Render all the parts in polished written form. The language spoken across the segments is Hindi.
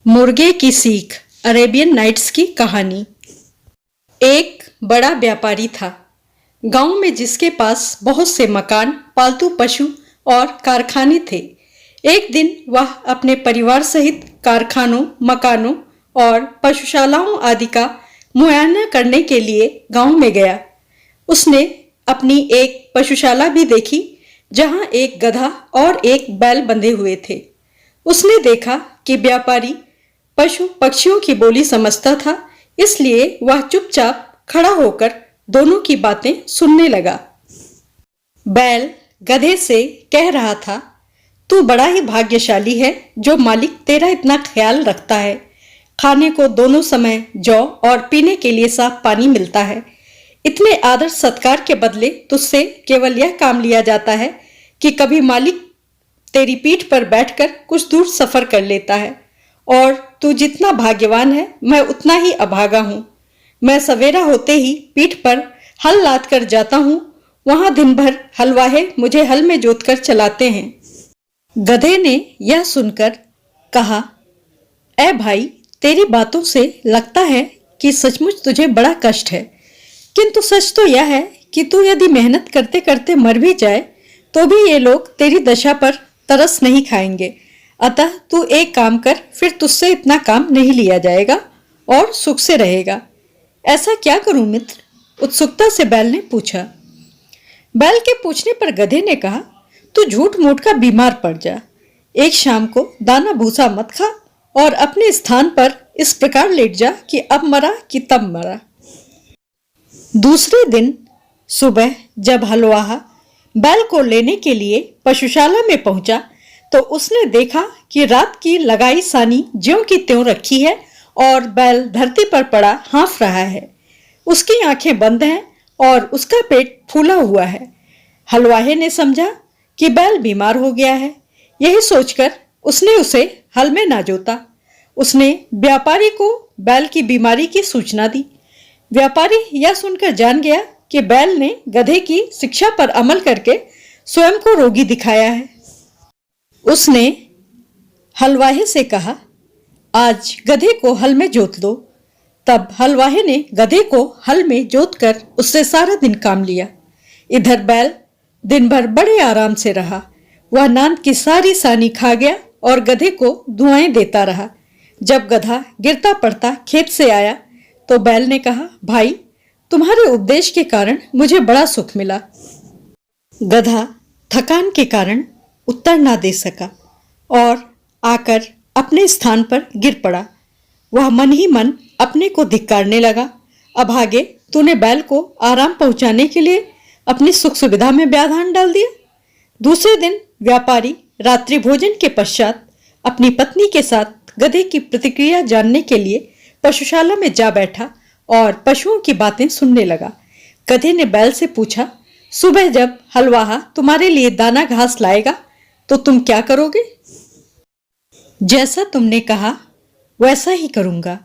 मुर्गे की सीख। अरेबियन नाइट्स की कहानी। एक बड़ा व्यापारी था गांव में, जिसके पास बहुत से मकान, पालतू पशु और कारखाने थे। एक दिन वह अपने परिवार सहित कारखानों, मकानों और पशुशालाओं आदि का मुआयना करने के लिए गांव में गया। उसने अपनी एक पशुशाला भी देखी, जहां एक गधा और एक बैल बंधे हुए थे। उसने देखा कि व्यापारी पशु पक्षियों की बोली समझता था, इसलिए वह चुपचाप खड़ा होकर दोनों की बातें सुनने लगा। बैल गधे से कह रहा था, तू बड़ा ही भाग्यशाली है जो मालिक तेरा इतना ख्याल रखता है। खाने को दोनों समय जौ और पीने के लिए साफ पानी मिलता है। इतने आदर सत्कार के बदले तुझसे केवल यह काम लिया जाता है कि कभी मालिक तेरी पीठ पर बैठकर कुछ दूर सफर कर लेता है, और तू जितना भाग्यवान है, मैं उतना ही अभागा हूं। मैं सवेरा होते ही पीठ पर हल लाद कर जाता हूं, वहां दिन भर हलवाहे मुझे हल में जोतकर चलाते हैं। गधे ने यह सुनकर कहा, ऐ भाई, तेरी बातों से लगता है कि सचमुच तुझे बड़ा कष्ट है, किंतु सच तो यह है कि तू यदि मेहनत करते करते मर भी जाए तो भी ये लोग तेरी दशा पर तरस नहीं खाएंगे। अतः तू एक काम कर, फिर तुझसे इतना काम नहीं लिया जाएगा और सुख से रहेगा। ऐसा क्या करूं मित्र? उत्सुकता से बैल ने पूछा। बैल के पूछने पर गधे ने कहा, तू झूठ मूठ का बीमार पड़ जा। एक शाम को दाना भूसा मत खा और अपने स्थान पर इस प्रकार लेट जा कि अब मरा कि तब मरा। दूसरे दिन सुबह जब हलवाहा बैल को लेने के लिए पशुशाला में पहुंचा तो उसने देखा कि रात की लगाई सानी ज्यों की त्यों रखी है और बैल धरती पर पड़ा हाँफ रहा है। उसकी आंखें बंद हैं और उसका पेट फूला हुआ है। हलवाहे ने समझा कि बैल बीमार हो गया है। यही सोचकर उसने उसे हल में ना जोता। उसने व्यापारी को बैल की बीमारी की सूचना दी। व्यापारी यह सुनकर जान गया कि बैल ने गधे की शिक्षा पर अमल करके स्वयं को रोगी दिखाया है। उसने हलवाहे से कहा, आज गधे को हल में जोत दो। तब हलवाहे ने गधे को हल में जोतकर उससे सारा दिन काम लिया। इधर बैल दिन भर बड़े आराम से रहा। वह नांद की सारी सानी खा गया और गधे को दुआएं देता रहा। जब गधा गिरता पड़ता खेत से आया तो बैल ने कहा, भाई, तुम्हारे उपदेश के कारण मुझे बड़ा सुख मिला। गधा थकान के कारण उत्तर ना दे सका और आकर अपने स्थान पर गिर पड़ा। वह मन ही मन अपने को धिक्कारने लगा। अभागे, तूने बैल को आराम पहुंचाने के लिए अपनी सुख सुविधा में व्याधान डाल दिया। दूसरे दिन व्यापारी रात्रि भोजन के पश्चात अपनी पत्नी के साथ गधे की प्रतिक्रिया जानने के लिए पशुशाला में जा बैठा और पशुओं की बातें सुनने लगा। गधे ने बैल से पूछा, सुबह जब हलवाहा तुम्हारे लिए दाना घास लाएगा तो तुम क्या करोगे? जैसा तुमने कहा वैसा ही करूंगा,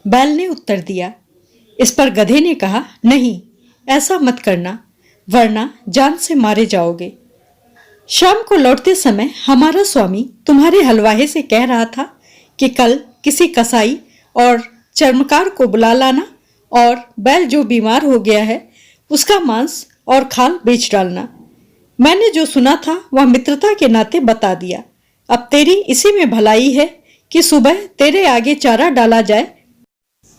बैल ने उत्तर दिया। इस पर गधे ने कहा, नहीं, ऐसा मत करना, वरना जान से मारे जाओगे। शाम को लौटते समय हमारा स्वामी तुम्हारे हलवाहे से कह रहा था कि कल किसी कसाई और चर्मकार को बुला लाना और बैल जो बीमार हो गया है उसका मांस और खाल बेच डालना। मैंने जो सुना था वह मित्रता के नाते बता दिया। अब तेरी इसी में भलाई है कि सुबह तेरे आगे चारा डाला जाए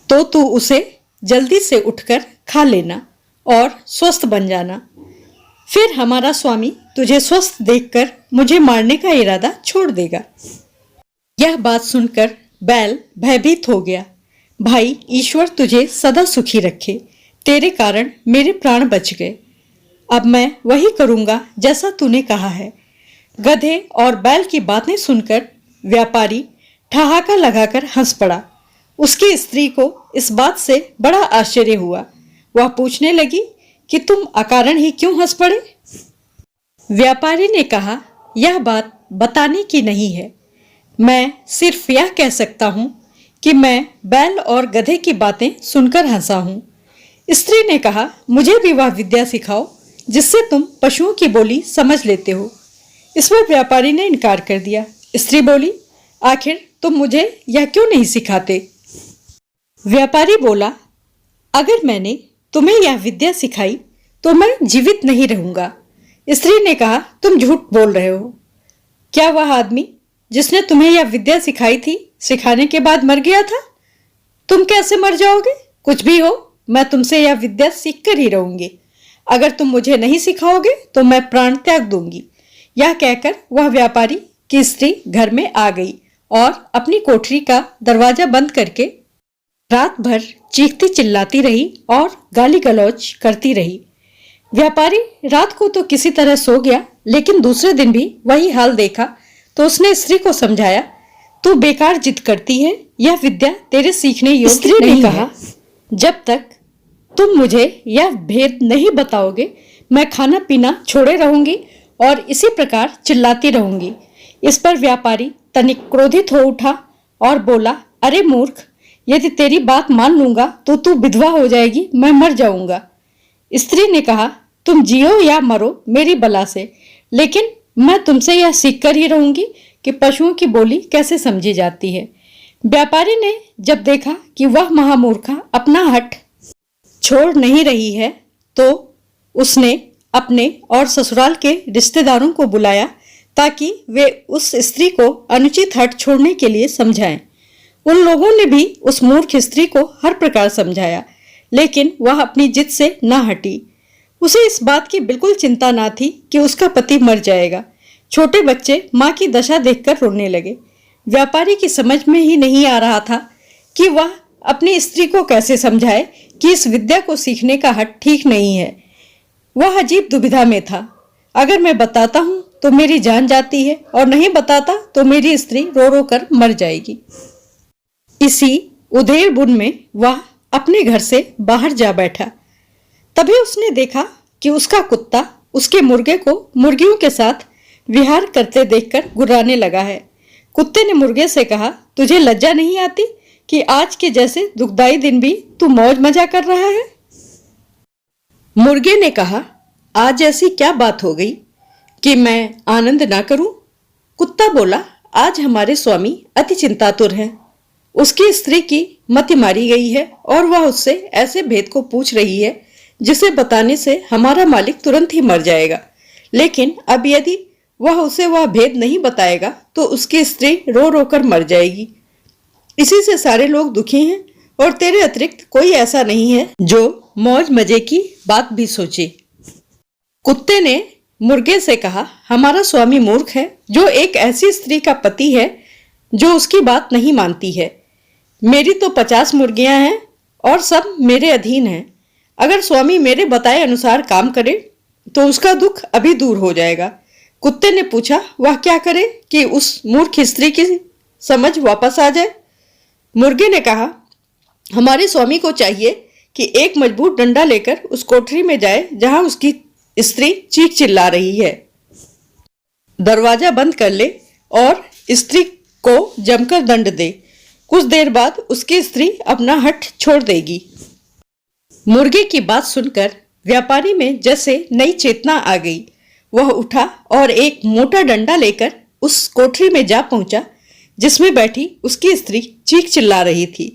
तो तू उसे जल्दी से उठकर खा लेना और स्वस्थ बन जाना। फिर हमारा स्वामी तुझे स्वस्थ देखकर मुझे मारने का इरादा छोड़ देगा। यह बात सुनकर बैल भयभीत हो गया। भाई, ईश्वर तुझे सदा सुखी रखे, तेरे कारण मेरे प्राण बच गए। अब मैं वही करूंगा जैसा तूने कहा है। गधे और बैल की बातें सुनकर व्यापारी ठहाका लगाकर हंस पड़ा। उसकी स्त्री को इस बात से बड़ा आश्चर्य हुआ। वह पूछने लगी कि तुम अकारण ही क्यों हंस पड़े? व्यापारी ने कहा, यह बात बताने की नहीं है। मैं सिर्फ यह कह सकता हूं कि मैं बैल और गधे की बातें सुनकर हंसा हूं। स्त्री ने कहा, मुझे भी वह विद्या सिखाओ जिससे तुम पशुओं की बोली समझ लेते हो। इस पर व्यापारी ने इनकार कर दिया। स्त्री बोली, आखिर तुम मुझे यह क्यों नहीं सिखाते? व्यापारी बोला, अगर मैंने तुम्हें यह विद्या सिखाई तो मैं जीवित नहीं रहूंगा। स्त्री ने कहा, तुम झूठ बोल रहे हो। क्या वह आदमी जिसने तुम्हें यह विद्या सिखाई थी सिखाने के बाद मर गया था? तुम कैसे मर जाओगे? कुछ भी हो, मैं तुमसे यह विद्या सीख कर ही रहूंगी। अगर तुम मुझे नहीं सिखाओगे तो मैं प्राण त्याग दूंगी। यह कहकर वह व्यापारी की स्त्री घर में आ गई और अपनी कोठरी का दरवाजा बंद करके रात भर चीखती चिल्लाती रही और गाली गलौज करती रही। व्यापारी रात को तो किसी तरह सो गया, लेकिन दूसरे दिन भी वही हाल देखा तो उसने स्त्री को समझाया, तू बेकार जिद करती है, यह विद्या तेरे सीखने योग्य नहीं कहा, जब तक तुम मुझे यह भेद नहीं बताओगे मैं खाना पीना छोड़े रहूंगी और इसी प्रकार चिल्लाती रहूंगी। इस पर व्यापारी तनिक क्रोधित हो उठा और बोला, अरे मूर्ख, यदि तेरी बात मान लूंगा तो तू विधवा हो जाएगी, मैं मर जाऊंगा। स्त्री ने कहा, तुम जियो या मरो मेरी बला से, लेकिन मैं तुमसे यह सीख कर ही रहूंगी कि पशुओं की बोली कैसे समझी जाती है। व्यापारी ने जब देखा कि वह महामूर्खा अपना हठ छोड़ नहीं रही है तो उसने अपने और ससुराल के रिश्तेदारों को बुलाया ताकि वे उस स्त्री को अनुचित हठ छोड़ने के लिए समझाएं। उन लोगों ने भी उस मूर्ख स्त्री को हर प्रकार समझाया, लेकिन वह अपनी जिद से न हटी। उसे इस बात की बिल्कुल चिंता ना थी कि उसका पति मर जाएगा। छोटे बच्चे माँ की दशा देखकर रोने लगे। व्यापारी की समझ में ही नहीं आ रहा था कि वह अपनी स्त्री को कैसे समझाए कि इस विद्या को सीखने का हठ ठीक नहीं है। वह अजीब दुविधा में था। अगर मैं बताता हूं तो मेरी जान जाती है और नहीं बताता तो मेरी स्त्री रो रो कर मर जाएगी। इसी उधेड़ बुन में वह अपने घर से बाहर जा बैठा। तभी उसने देखा कि उसका कुत्ता उसके मुर्गे को मुर्गियों के साथ विहार करते देखकर गुर्राने लगा है। कुत्ते ने मुर्गे से कहा, तुझे लज्जा नहीं आती कि आज के जैसे दुखदाई दिन भी तू मौज मजा कर रहा है? मुर्गे ने कहा, आज ऐसी क्या बात हो गई कि मैं आनंद ना करूं? कुत्ता बोला, आज हमारे स्वामी अति चिंतातुर हैं। उसकी स्त्री की मति मारी गई है और वह उससे ऐसे भेद को पूछ रही है जिसे बताने से हमारा मालिक तुरंत ही मर जाएगा। लेकिन अब यदि वह उसे वह भेद नहीं बताएगा तो उसकी स्त्री रो रो कर मर जाएगी। इसी से सारे लोग दुखी हैं और तेरे अतिरिक्त कोई ऐसा नहीं है जो मौज मजे की बात भी सोचे। कुत्ते ने मुर्गे से कहा, हमारा स्वामी मूर्ख है जो एक ऐसी स्त्री का पति है जो उसकी बात नहीं मानती है। मेरी तो 50 मुर्गियां हैं और सब मेरे अधीन हैं। अगर स्वामी मेरे बताए अनुसार काम करे तो उसका दुख अभी दूर हो जाएगा। कुत्ते ने पूछा, वह क्या करे कि उस मूर्ख स्त्री की समझ वापस आ जाए? मुर्गे ने कहा, हमारे स्वामी को चाहिए कि एक मजबूत डंडा लेकर उस कोठरी में जाए जहां उसकी स्त्री चीख चिल्ला रही है, दरवाजा बंद कर ले और स्त्री को जमकर दंड दे। कुछ देर बाद उसकी स्त्री अपना हठ छोड़ देगी। मुर्गे की बात सुनकर व्यापारी में जैसे नई चेतना आ गई। वह उठा और एक मोटा डंडा लेकर उस कोठरी में जा पहुंचा जिसमें बैठी उसकी स्त्री चीख चिल्ला रही थी।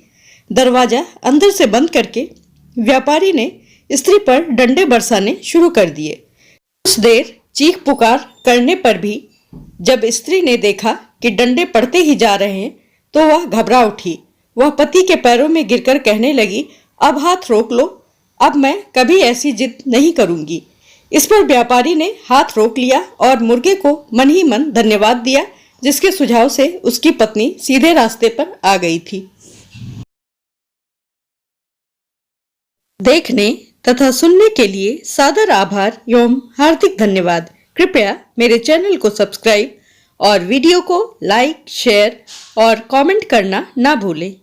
दरवाजा अंदर से बंद करके व्यापारी ने स्त्री पर डंडे बरसाने शुरू कर दिए। कुछ देर चीख पुकार करने पर भी जब स्त्री ने देखा कि डंडे पड़ते ही जा रहे हैं तो वह घबरा उठी। वह पति के पैरों में गिरकर कहने लगी, अब हाथ रोक लो, अब मैं कभी ऐसी जिद नहीं करूंगी। इस पर व्यापारी ने हाथ रोक लिया और मुर्गे को मन ही मन धन्यवाद दिया, जिसके सुझाव से उसकी पत्नी सीधे रास्ते पर आ गई थी। देखने तथा सुनने के लिए सादर आभार एवं हार्दिक धन्यवाद। कृपया मेरे चैनल को सब्सक्राइब और वीडियो को लाइक, शेयर और कमेंट करना ना भूलें।